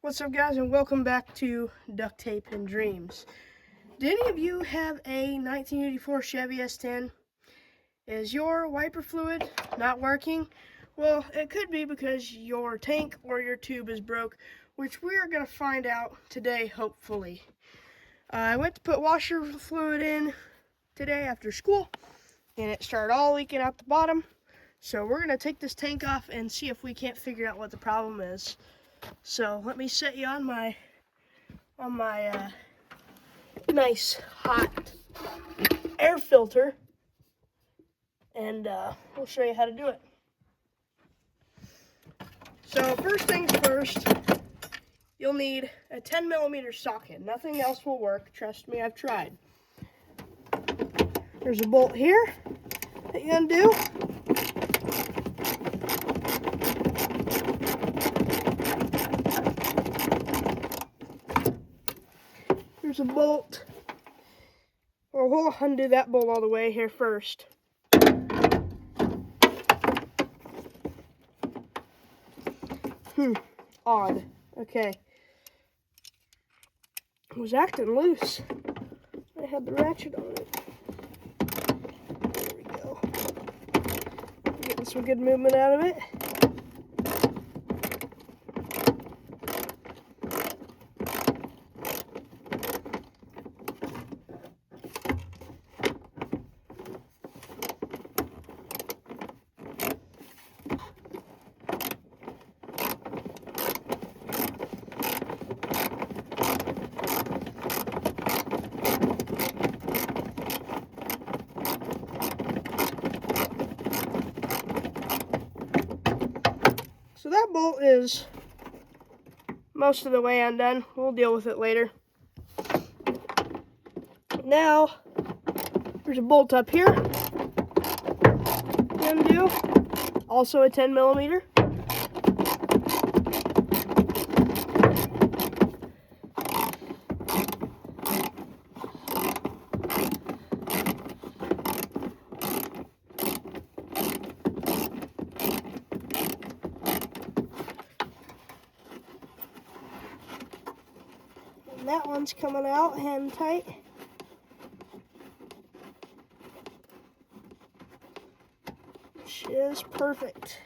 What's up, guys, and welcome back to Duct Tape and Dreams. Do any of you have a 1984 Chevy S10? Is your wiper fluid not working? Well, it could be because your tank or your tube is broke, which we are going to find out today, hopefully. I went to put washer fluid in today after school, and it started all leaking out the bottom. So we're going to take this tank off and see if we can't figure out what the problem is. So let me set you on my nice hot air filter, and we'll show you how to do it. So first things first, you'll need a 10mm socket. Nothing else will work. Trust me, I've tried. There's a bolt here that you undo. There's a bolt. Well, we'll undo that bolt all the way here first. Odd. Okay. It was acting loose. I had the ratchet on it. There we go. Getting some good movement out of it. So that bolt is most of the way undone. We'll deal with it later. Now, there's a bolt up here. Undo. Also a 10mm. And that one's coming out hand tight. Which is perfect.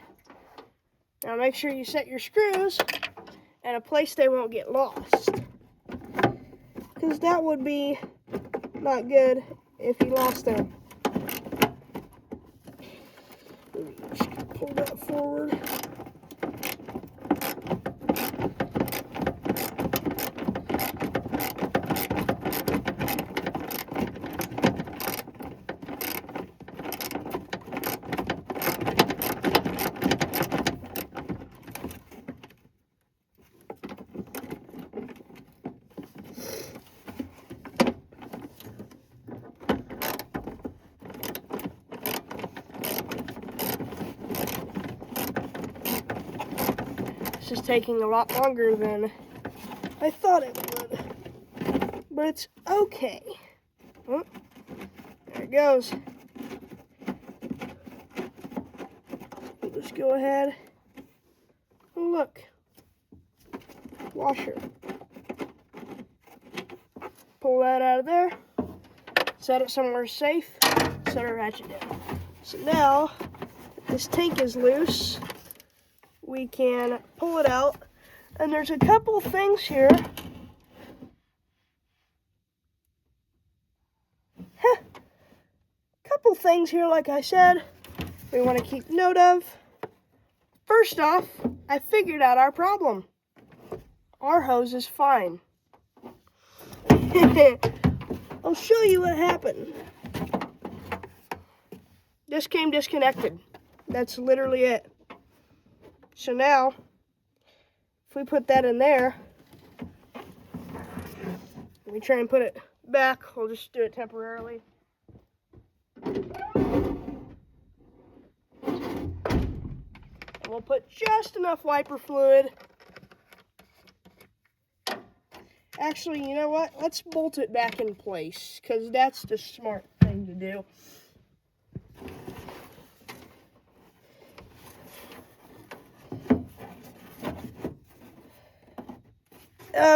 Now make sure you set your screws in a place they won't get lost, because that would be not good if you lost them. Just pull that forward. This is taking a lot longer than I thought it would, but it's okay. Oh, there it goes. We'll just go ahead and look. Washer. Pull that out of there. Set it somewhere safe. Set our ratchet down. So now, if this tank is loose, we can pull it out, and there's a couple things here. Couple things here, like I said, we want to keep note of. First off, I figured out our problem. Our hose is fine. I'll show you what happened. This came disconnected. That's literally it. So now, if we put that in there, we try and put it back, we'll just do it temporarily. And we'll put just enough wiper fluid. Actually, you know what? Let's bolt it back in place, because that's the smart thing to do.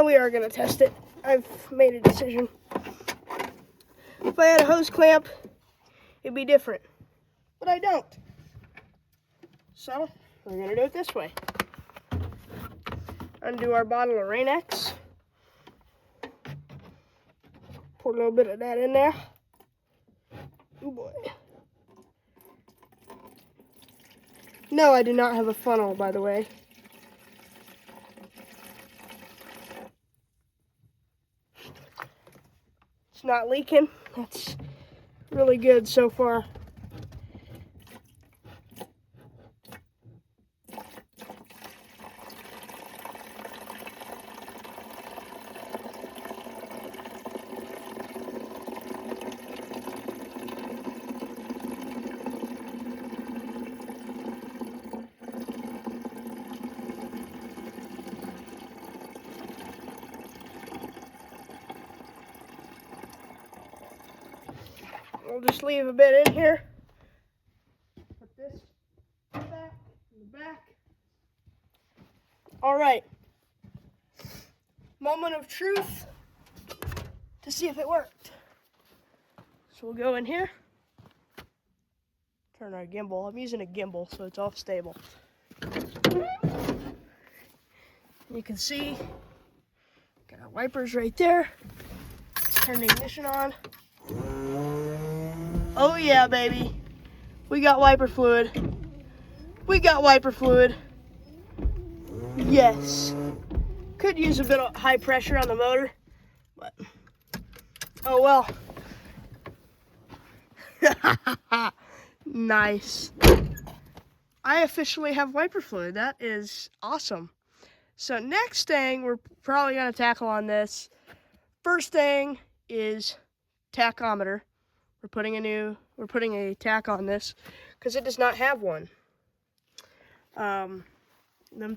we are going to test it. I've made a decision. If I had a hose clamp, it'd be different. But I don't. So, we're going to do it this way. Undo our bottle of Rain-X. Pour a little bit of that in there. Oh boy. No, I do not have a funnel, by the way. It's not leaking. That's really good so far. We'll just leave a bit in here. Put this back in the back. All right. Moment of truth to see if it worked. So we'll go in here. Turn our gimbal. I'm using a gimbal, so it's off stable. You can see, got our wipers right there. Let's turn the ignition on. Oh yeah, baby. We got wiper fluid. We got wiper fluid. Yes. Could use a bit of high pressure on the motor, but oh well. Nice. I officially have wiper fluid. That is awesome. So next thing we're probably going to tackle on this. First thing is tachometer. We're putting a tack on this because it does not have one. Them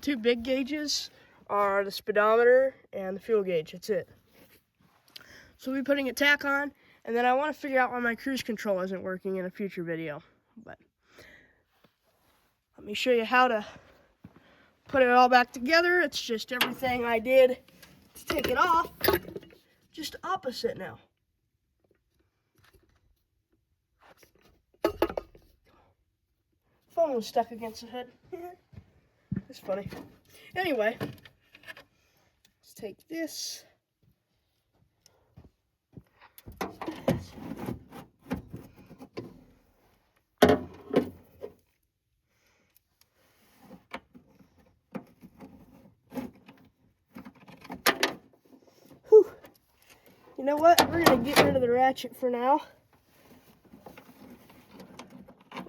two big gauges are the speedometer and the fuel gauge. That's it. So we'll be putting a tack on, and then I want to figure out why my cruise control isn't working in a future video. But let me show you how to put it all back together. It's just everything I did to take it off, just opposite now. Phone was stuck against the hood. It's funny. Anyway, let's take this. Whew. You know what? We're going to get rid of the ratchet for now.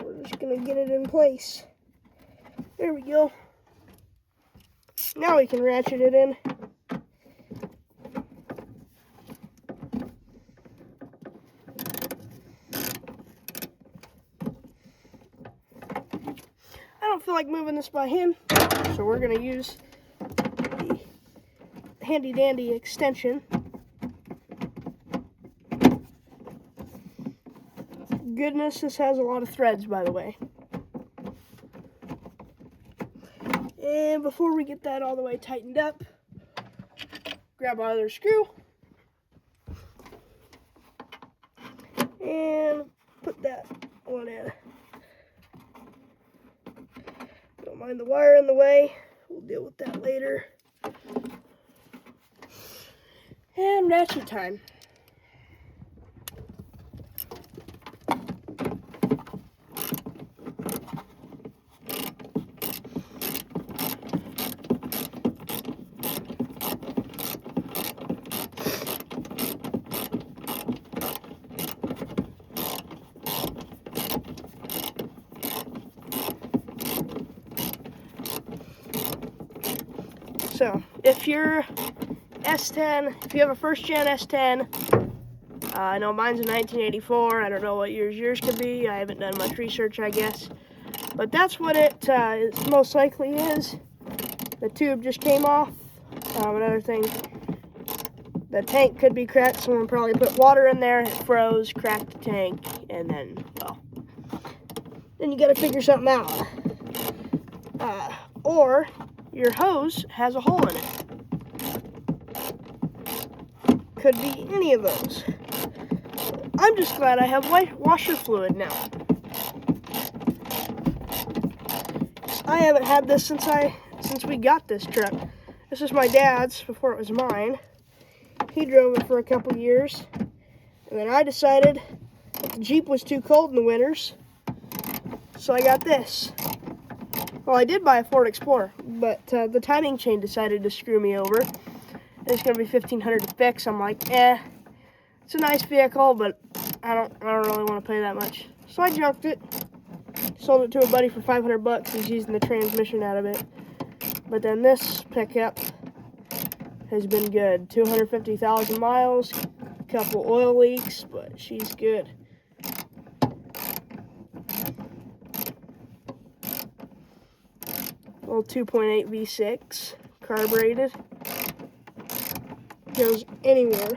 We're just going to get it in place. There we go. Now we can ratchet it in. I don't feel like moving this by hand, so we're going to use the handy dandy extension. Goodness, this has a lot of threads, by the way. And before we get that all the way tightened up, grab our other screw and put that one in. Don't mind the wire in the way. We'll deal with that later. And ratchet time. So, if you're S10, if you have a first gen S10, I know mine's a 1984, I don't know what yours could be, I haven't done much research, I guess, but that's what it most likely is. The tube just came off. Another thing, the tank could be cracked. Someone probably put water in there, it froze, cracked the tank, and then, well, then you gotta figure something out. Or your hose has a hole in it. could be any of those. I'm just glad I have washer fluid now. I haven't had this since we got this truck. This is my dad's before it was mine. He drove it for a couple years, and then I decided that the Jeep was too cold in the winters, so I got this. Well, I did buy a Ford Explorer, but the timing chain decided to screw me over. It's gonna be $1,500 to fix. I'm like, it's a nice vehicle, but I don't really want to pay that much. So I junked it, sold it to a buddy for $500. He's using the transmission out of it. But then this pickup has been good. 250,000 miles, a couple oil leaks, but she's good. Little 2.8 V6, carbureted. Goes anywhere.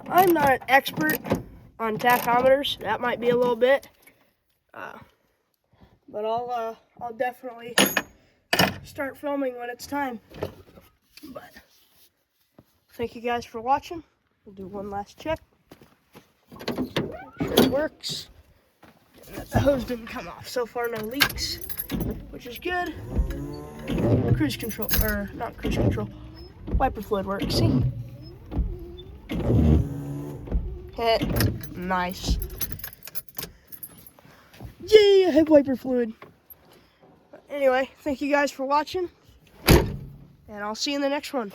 I'm not an expert on tachometers. That might be a little bit, but I'll definitely start filming when it's time. But thank you guys for watching. We'll do one last check. Make sure it works. And that the hose didn't come off. So far, no leaks, which is good. Cruise control, or not cruise control. Wiper fluid works. See? Nice. Yay, I have wiper fluid. Anyway, thank you guys for watching, and I'll see you in the next one.